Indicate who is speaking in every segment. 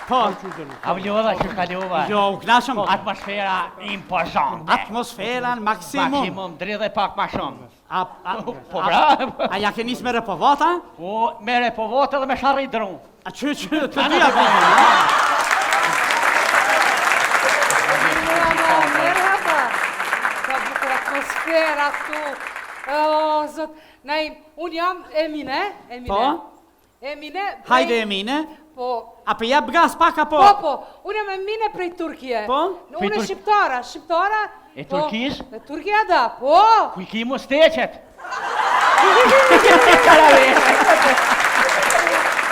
Speaker 1: Po.
Speaker 2: A vlodha që kalova.
Speaker 1: Jo, u knashëm.
Speaker 2: Atmosfera impozante.
Speaker 1: Atmosferan maksimum.
Speaker 2: Maksimum, dridhe pak ma shumë. Po
Speaker 1: bravo. A ja ke nis me repovata?
Speaker 2: Po, me repovata dhe me sharri drum.
Speaker 1: A që, të dyja bëjmë.
Speaker 3: Merhaba. Ka bukur atmosfera këtu. O, zot, unë jam Emine.
Speaker 1: Po?
Speaker 3: Emine.
Speaker 1: Hajde Emine.
Speaker 3: Po.
Speaker 1: A për jap gas pak apo?
Speaker 3: Po, unë jam Emine prej Turkije.
Speaker 1: Po?
Speaker 3: Unë e shqiptara.
Speaker 2: E Turkish?
Speaker 3: E Turkija da, po.
Speaker 2: Kuj ki mu steqet?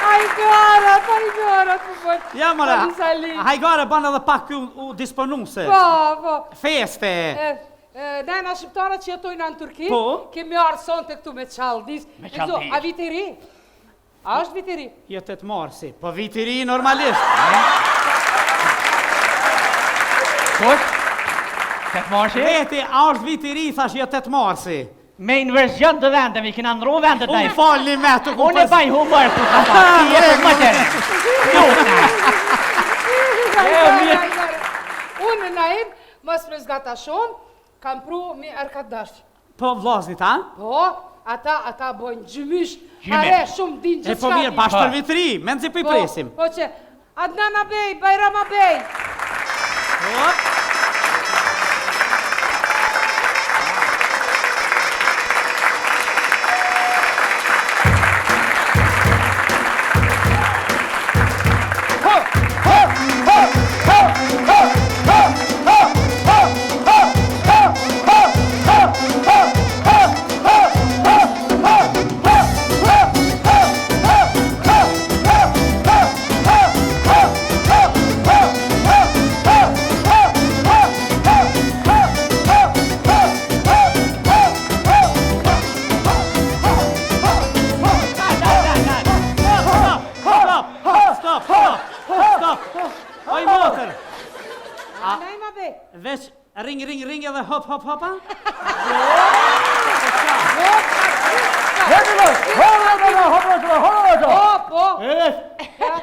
Speaker 3: Hajgara, po bërë.
Speaker 1: Ja, mëra, hajgara banë edhe pak u disponuse.
Speaker 3: Po.
Speaker 1: Feste.
Speaker 3: Nëjna shqiptara që jetojnë në Turki, kemi arë sonte këtu me qaldis.
Speaker 2: Me qaldis.
Speaker 3: A vit i ri? A është vit i ri?
Speaker 1: Jo 8 marsi, po vit i ri normalisht.
Speaker 2: Kush? 8 marsi?
Speaker 1: Veti, a është vit i ri, thash jo 8 marsi.
Speaker 2: Me inversion të vendemi, kina ndru vendet da i.
Speaker 1: Unë falni me të ku
Speaker 2: Unë e baj humor të të ta, ti e të më tërë.
Speaker 3: Unë në im, mos me zgata shumë, kam pru mi arkadash.
Speaker 1: Po vllaznit, a?
Speaker 3: Po, ata bojnë gjymysh, are shumë din që
Speaker 1: shka. E po mirë, bashkë për vitri, me nëzi për i presim.
Speaker 3: Po që, Adnana Bej, Bajrama Bej.
Speaker 1: Veç ring edhe hop hopa?
Speaker 3: Po.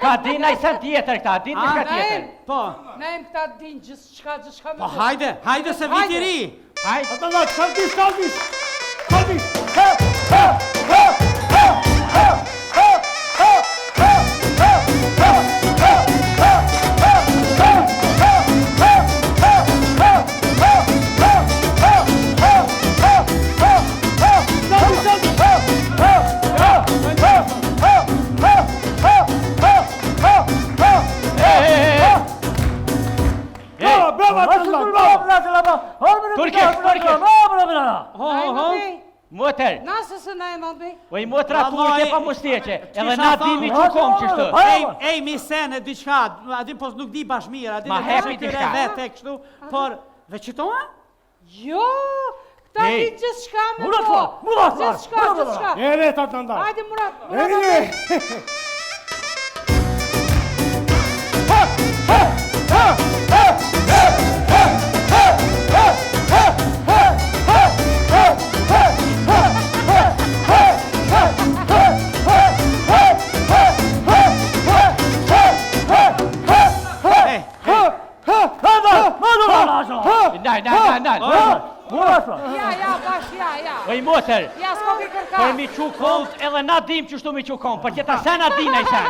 Speaker 2: Ka din a i sen tjetër këta, din të shka tjetër.
Speaker 1: Po.
Speaker 3: Nejmë këta din gjithë shka me
Speaker 1: Po hajde se vit i ri.
Speaker 2: Hajde.
Speaker 4: Ata saltis.
Speaker 2: Motër!
Speaker 3: Nasë se na e ma bej?
Speaker 2: Oj, motra turke pa mu steqe, edhe na dimi që kom qështu.
Speaker 1: Ej, mi sene, diqka, adin pos nuk di bashmira, adin
Speaker 2: ma hepi t'i shka.
Speaker 1: Vete kështu, por, veqitoa?
Speaker 3: Jo, këta di gjithë shka me po. Gjithë shka.
Speaker 4: Ere, ta të ndaj.
Speaker 3: Hajde, Murat. Ja, bash, ja.
Speaker 2: Oj, motër!
Speaker 3: Ja, s'ko ki kërka.
Speaker 2: Por mi që kohët edhe na dim që shtu mi që kohët, për që ta sen a din e sen.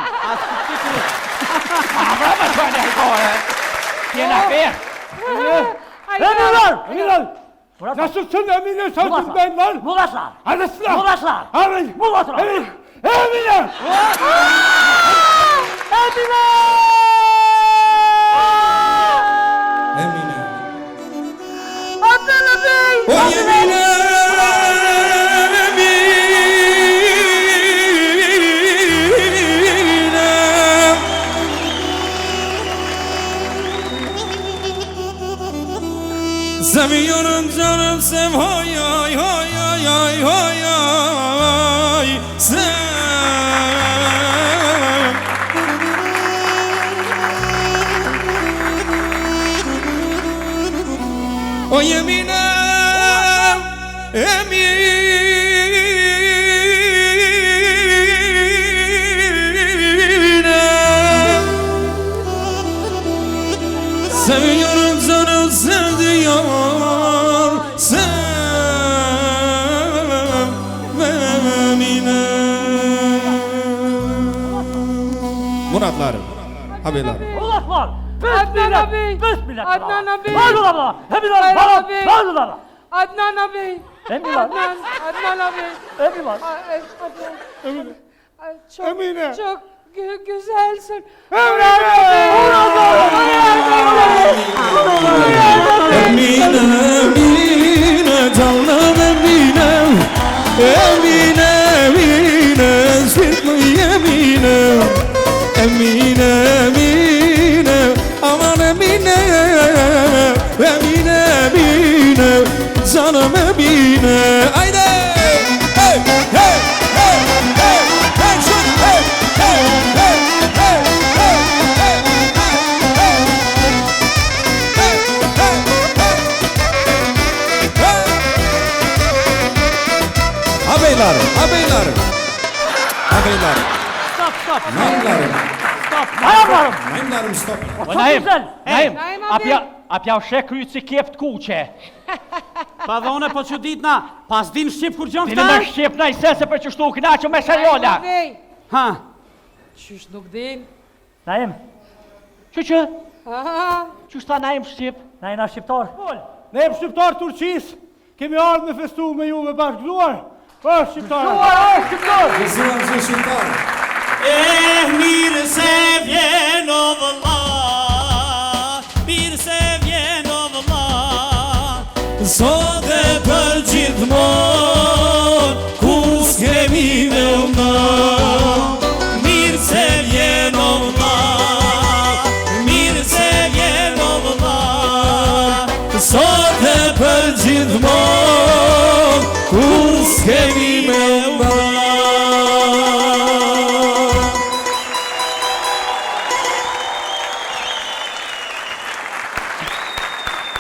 Speaker 2: Ma brava që në hekore. Tjena për.
Speaker 4: Emiral! Nasılsın Emine? Nasılsın ben lan?
Speaker 5: Mugaslar!
Speaker 4: Arasına!
Speaker 5: Mugaslar!
Speaker 4: Amin!
Speaker 5: Mugaslar!
Speaker 4: Emine!
Speaker 5: Emine!
Speaker 6: Emine.
Speaker 5: Adnana Bey!
Speaker 6: O Emine! Seviyorum canım sev hay hay hay hay hay hay hay sev. Abelar.
Speaker 2: Ulaşlar.
Speaker 3: Adnan abi.
Speaker 2: Bismillah.
Speaker 3: Adnan abi.
Speaker 2: Bağlılar. Hemiler.
Speaker 3: Bayram abi.
Speaker 2: Bağlılar.
Speaker 3: Adnan abi.
Speaker 2: Hemiler.
Speaker 3: Adnan abi.
Speaker 2: Hemiler.
Speaker 3: Adnan. Çok,
Speaker 4: Emine.
Speaker 3: çok güzelsin.
Speaker 6: Emine, Emine, canım Emine. Emine, Emine, sweetly Emine. Emine, Emine, aman Emine. Emine, Emine, canım Emine. Haydi! Hey, hey, hey, hey, hey, şut, hey, hey, hey, hey, hey, hey, hey, Abeylar, abeylar. Abeylar.
Speaker 2: Stop.
Speaker 6: Naimlarım.
Speaker 2: Ayaklarım.
Speaker 6: Naimlarım stop.
Speaker 2: Naim. Naim.
Speaker 3: Naim abi.
Speaker 2: Apja shek kryt si kjep t'kuqe.
Speaker 1: Pa dhe une po që dit na, pas din Shqip kur gjon
Speaker 2: Dile me
Speaker 1: këta?
Speaker 2: shqip na i sense për që shtu këna që me seriola.
Speaker 1: Ha,
Speaker 3: Qysh nuk din.
Speaker 2: Naim. Që?
Speaker 3: Aha.
Speaker 2: Që shta Naim shqip?
Speaker 5: Na jena shqiptar.
Speaker 4: Ne jemi shqiptar Turqis. Kemi ardhur me festu me ju me bashkëzuar. Po shqiptar.
Speaker 6: Gëzuar që shqiptar.
Speaker 1: mirë se vjen o vëlla, mirë se vjen o vëlla,
Speaker 6: Sot e për gjithmon, kur s'kemi me una.
Speaker 1: mirë se vjen o vëlla, mirë se vjen o vëlla,
Speaker 6: Sot e për gjithmon, kur s'kemi me una.